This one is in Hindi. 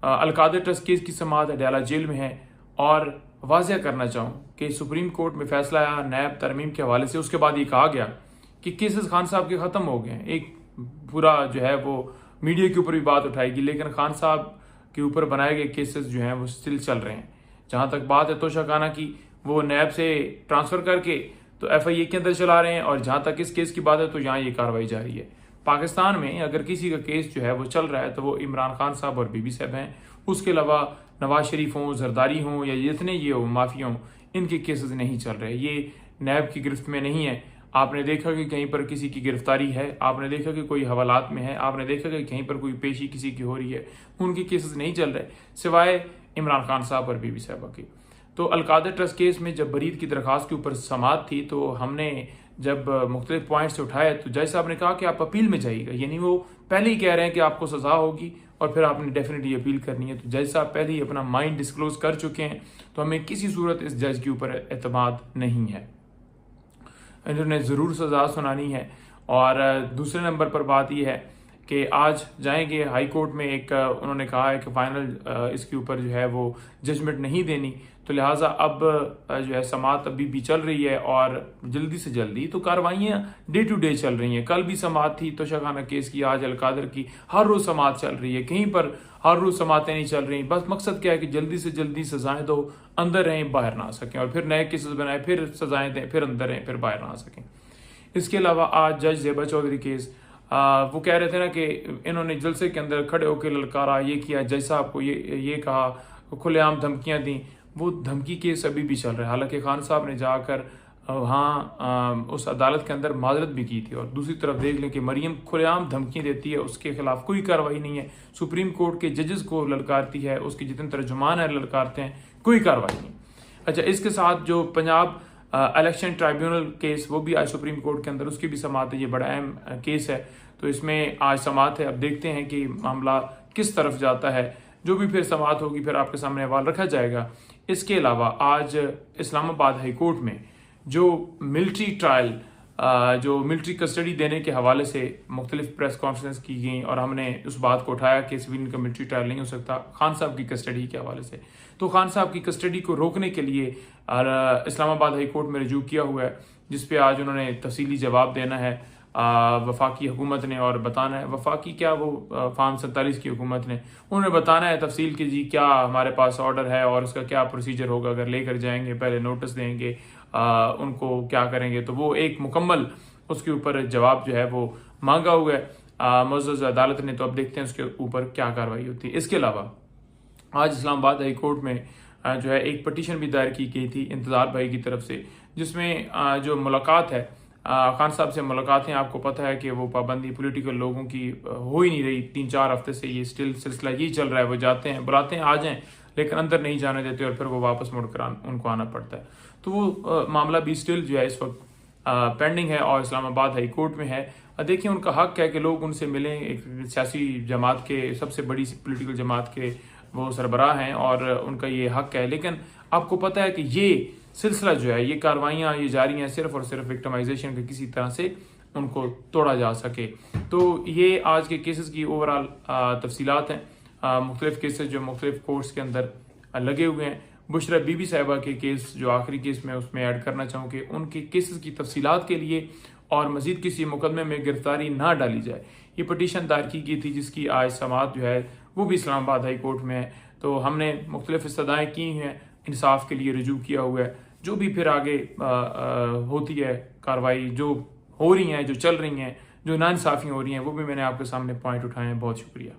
अलकादर ट्रस्ट केस की समाअत अडयाला जेल में है। और वाज़ह करना चाहूँ कि सुप्रीम कोर्ट में फैसला आया नैब तरमीम के हवाले से, उसके बाद ये कहा गया कि केसेस खान साहब के ख़त्म हो गए हैं। एक पूरा जो है वो मीडिया के ऊपर भी बात उठाएगी, लेकिन खान साहब के ऊपर बनाए गए केसेस जो हैं वो स्टिल चल रहे हैं। जहाँ तक बात है तोशा खाना की, वो नैब से ट्रांसफ़र करके तो FIA के अंदर चला रहे हैं, और जहाँ तक इस केस की बात है तो यहाँ ये कार्रवाई जारी है। पाकिस्तान में अगर किसी का केस जो है वो चल रहा है तो वो इमरान खान साहब और बीबी साहब हैं। उसके अलावा नवाज शरीफ हों, जरदारी हों, या जितने ये हो माफिया हों, इनके केसेस नहीं चल रहे। ये नैब की गिरफ्त में नहीं है। आपने देखा कि कहीं पर किसी की गिरफ्तारी है, आपने देखा कि कोई हवालात में है, आपने देखा कि कहीं पर कोई पेशी किसी की हो रही है, उनके केसेस नहीं चल रहे सिवाय इमरान खान साहब और बीबी साहबा की। तो अलकादर ट्रस्ट केस में जब बरीद की दरख्वास्त के ऊपर समाअत थी तो हमने जब मुख्तलिफ पॉइंट्स उठाए तो जज साहब ने कहा कि आप अपील में जाइएगा, यानी वो पहले ही कह रहे हैं कि आपको सजा होगी और फिर आपने डेफिनेटली अपील करनी है। तो जज साहब पहले ही अपना माइंड डिस्क्लोज कर चुके हैं, तो हमें किसी सूरत इस जज के ऊपर एतमाद नहीं है। इन्होंने ज़रूर सजा सुनानी है। और दूसरे नंबर पर बात यह है कि आज जाएंगे हाई कोर्ट में, एक उन्होंने कहा है कि फाइनल इसके ऊपर जो है वो जजमेंट नहीं देनी, तो लिहाजा अब जो है समाअत अभी भी चल रही है और जल्दी से जल्दी तो कार्रवाइयाँ डे टू डे चल रही हैं। कल भी समाअत थी तोशा खाना केस की, आज अलकादर की, हर रोज़ समाअत चल रही है। कहीं पर हर रोज़ समाअतें नहीं चल रही। बस मकसद क्या है कि जल्दी से जल्दी सजाएं दो, अंदर रहें बाहर ना आ सकें, और फिर नए केसेस बनाए, फिर सजाएं दें, फिर अंदर रहें, फिर बाहर ना आ सकें। इसके अलावा आज जज ज़ेबा चौधरी केस, वो कह रहे थे ना कि इन्होंने जलसे के अंदर खड़े होकर ललकारा, ये किया, जज साहब को ये कहा, खुलेआम धमकियां दी। वो धमकी केस अभी भी चल रहा है। हालांकि खान साहब ने जाकर वहाँ उस अदालत के अंदर माजरत भी की थी, और दूसरी तरफ देख लें कि मरियम खुलेआम धमकियां देती है, उसके खिलाफ कोई कार्रवाई नहीं है। सुप्रीम कोर्ट के जजेस को ललकारती है, उसके जितने तर्जुमान है ललकारते हैं, कोई कार्रवाई नहीं। अच्छा, इसके साथ जो पंजाब इलेक्शन ट्राइब्यूनल केस, वो भी आज सुप्रीम कोर्ट के अंदर, उसकी भी समाअत है। ये बड़ा अहम केस है, तो इसमें आज समाअत है। अब देखते हैं कि मामला किस तरफ जाता है। जो भी फिर समाअत होगी फिर आपके सामने अहवाल रखा जाएगा। इसके अलावा आज इस्लामाबाद हाई कोर्ट में जो मिलिट्री ट्रायल, जो मिलिट्री कस्टडी देने के हवाले से मुख्तलिफ प्रेस कॉन्फ्रेंस की गई, और हमने उस बात को उठाया कि सिविलियन का मिलिट्री ट्रायल नहीं हो सकता खान साहब की कस्टडी के हवाले से। तो खान साहब की कस्टडी को रोकने के लिए इस्लामाबाद हाई कोर्ट में रजू किया हुआ है, जिसपे आज उन्होंने तफसीली जवाब देना है वफाकी हुकूमत ने, और बताना है, वफाकी क्या, वो फार्म 47 की हुकूमत ने, उन्होंने बताना है तफसील की जी क्या हमारे पास ऑर्डर है और उसका क्या प्रोसीजर होगा। अगर लेकर जाएंगे, पहले नोटिस देंगे, उनको क्या करेंगे, तो वो एक मुकम्मल उसके ऊपर जवाब जो है वो मांगा हुआ है मुअज़्ज़ज़ अदालत ने। तो अब देखते हैं उसके ऊपर क्या कार्रवाई होती है। इसके अलावा आज इस्लामाबाद हाई कोर्ट में जो है एक पटिशन भी दायर की गई थी इंतज़ार भाई की तरफ से, जिसमें जो मुलाकात है खान साहब से मुलाकातें, आपको पता है कि वो पाबंदी पॉलिटिकल लोगों की हो ही नहीं रही। 3-4 हफ्ते से ये स्टिल सिलसिला यही चल रहा है। वो जाते हैं, बुलाते हैं, आ जाएं, लेकिन अंदर नहीं जाने देते, और फिर वो वापस मुड़कर उनको आना पड़ता है। तो वो मामला भी स्टिल जो है इस वक्त पेंडिंग है और इस्लामाबाद हाई कोर्ट में है। देखिए, उनका हक है कि लोग उनसे मिलें। एक सियासी जमात के, सबसे बड़ी पॉलिटिकल जमात के वो सरबराह हैं और उनका ये हक है, लेकिन आपको पता है कि ये सिलसिला जो है, ये कार्रवाइयाँ ये जारी हैं सिर्फ और सिर्फ विक्टिमाइजेशन के किसी तरह से उनको तोड़ा जा सके। तो ये आज के केसेस की ओवरऑल तफसीलात हैं। मुख्तलिफ केसेस जो मुख्तलिफ कोर्ट्स के अंदर लगे हुए हैं। बुशरा बीबी साहिबा के केस जो आखिरी केस में उसमें ऐड करना चाहूँ कि उनके केसेस की तफसीलात के लिए और मजीद किसी मुकदमे में गिरफ्तारी ना डाली जाए, ये पटिशन दायर की गई थी, जिसकी आज समाअत जो है वो भी इस्लामाबाद हाई कोर्ट में है। तो हमने मुख्तलिफ इस्तदाएँ की हैं, इंसाफ के लिए रजू किया हुआ है। जो भी फिर आगे होती है कार्रवाई, जो हो रही हैं, जो चल रही हैं, जो नाइंसाफ़ियाँ हो रही हैं, वो भी मैंने आपके सामने पॉइंट उठाए हैं। बहुत शुक्रिया।